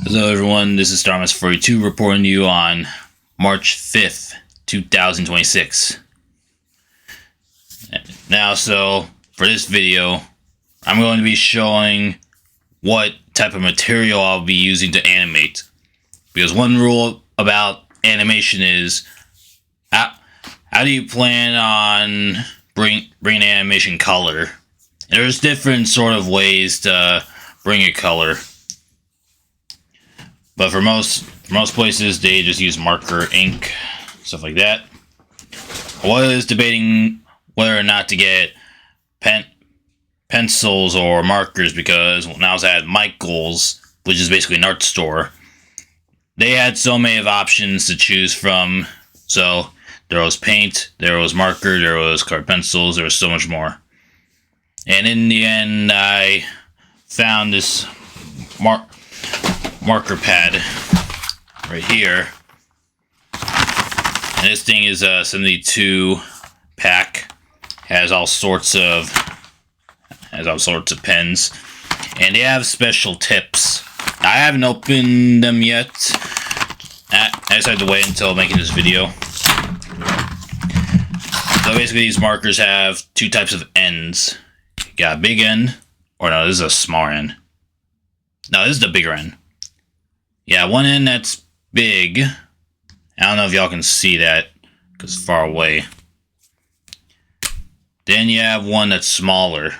Hello everyone, this is Starmus42 reporting to you on March 5th, 2026. Now, so for this video, I'm going to be showing what type of material I'll be using to animate. Because one rule about animation is, how do you plan on bring animation color? And there's different sort of ways to bring a color. But for most places, they just use marker, ink, stuff like that. I was debating whether or not to get pencils or markers, because when I was at Michael's, which is basically an art store, they had so many of options to choose from. So there was paint, there was marker, there was colored pencils, there was so much more. And in the end, I found this marker pad right here. And this thing is a 72 pack. Has all sorts of pens, and they have special tips. I haven't opened them yet. I just had to wait until making this video. So basically, these markers have two types of ends. You got a big end, or no, this is a smaller end. No, this is the bigger end. Yeah, one end that's big. I don't know if y'all can see that because it's far away. Then you have one that's smaller.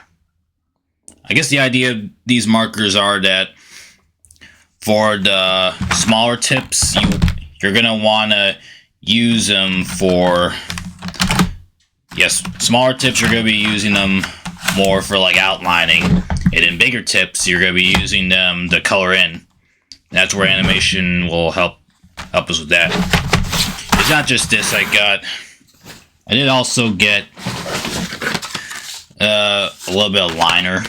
I guess the idea of these markers are that for the smaller tips, you're going to want to use them for... Yes, smaller tips, you're going to be using them more for like outlining. And in bigger tips, you're going to be using them to color in. That's where animation will help us with that. It's not just this I did also get a little bit of liner.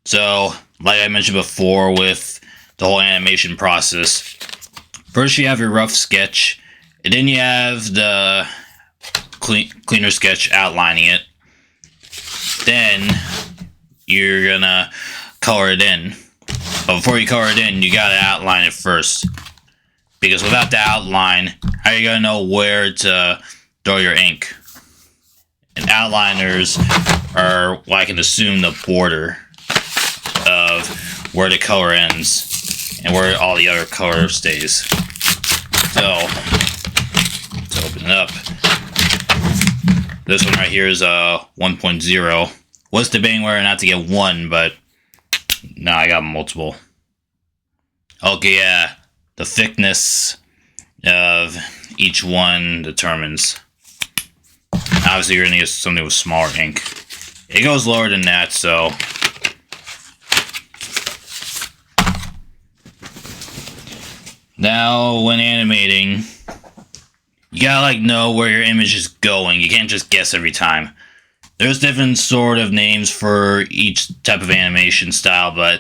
So, like I mentioned before with the whole animation process, first you have your rough sketch, and then you have the cleaner sketch outlining it. Then you're gonna color it in. But before you color it in, you gotta outline it first. Because without the outline, how are you gonna know where to throw your ink? And outliners are, well, I can assume, the border of where the color ends and where all the other color stays. So, let's open it up. This one right here is a 1.0. Was debating whether or not to get one, but no, I got multiple. Okay, yeah, the thickness of each one determines. Obviously, you're going to use something with smaller ink. It goes lower than that, so... Now, when animating, you gotta, like, know where your image is going. You can't just guess every time. There's different sort of names for each type of animation style, but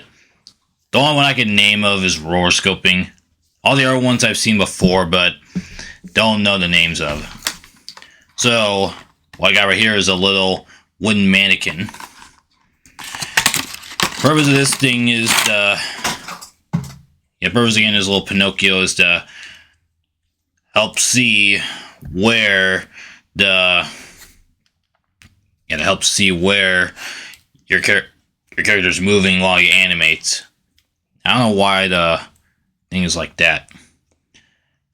the only one I can name of is rotoscoping. All the other ones I've seen before, but don't know the names of. So, what I got right here is a little wooden mannequin. Purpose of this thing is purpose again is little Pinocchio is to help see where your character's moving while you animate. I don't know why the thing is like that.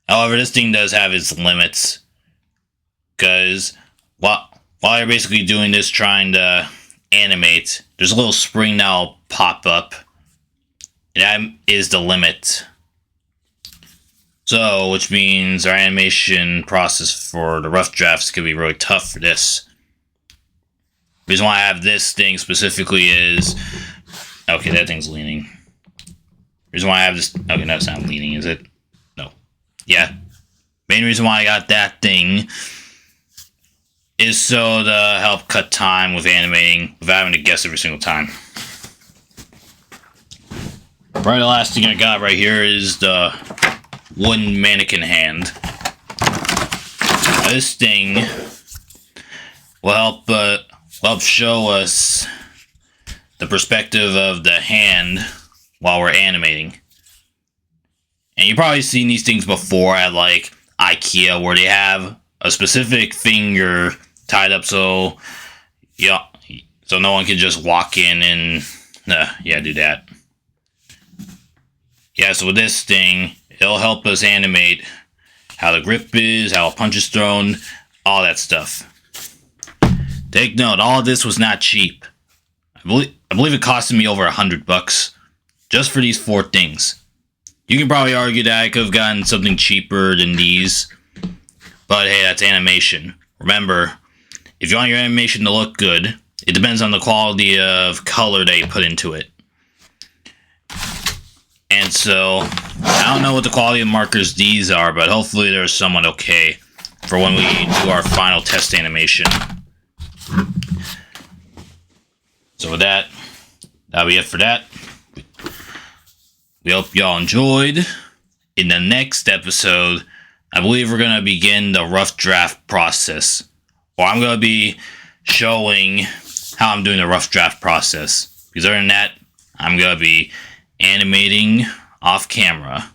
However, this thing does have its limits. Because while you're basically doing this, trying to animate, there's a little spring that'll pop up. That is the limit. So, which means our animation process for the rough drafts could be really tough for this. The reason why I have this thing specifically is... Okay, that thing's leaning. The reason why I have this... Okay, no, it's not leaning, is it? No. Yeah. Main reason why I got that thing is so to help cut time with animating without having to guess every single time. Right, the last thing I got right here is the wooden mannequin hand. Now, this thing will help show us the perspective of the hand while we're animating. And you've probably seen these things before at like IKEA, where they have a specific finger tied up so so no one can just walk in and do that. Yeah, so with this thing, it'll help us animate how the grip is, how a punch is thrown, all that stuff. Take note, all of this was not cheap. I believe it costed me over $100 just for these 4 things. You can probably argue that I could have gotten something cheaper than these, but hey, that's animation. Remember, if you want your animation to look good, it depends on the quality of color that you put into it. And so, I don't know what the quality of markers these are, but hopefully they're somewhat okay for when we do our final test animation. So with that, that'll be it for that. We hope y'all enjoyed. In the next episode, I believe we're going to begin the rough draft process. Or I'm going to be showing how I'm doing the rough draft process. Because other than that, I'm going to be animating off camera.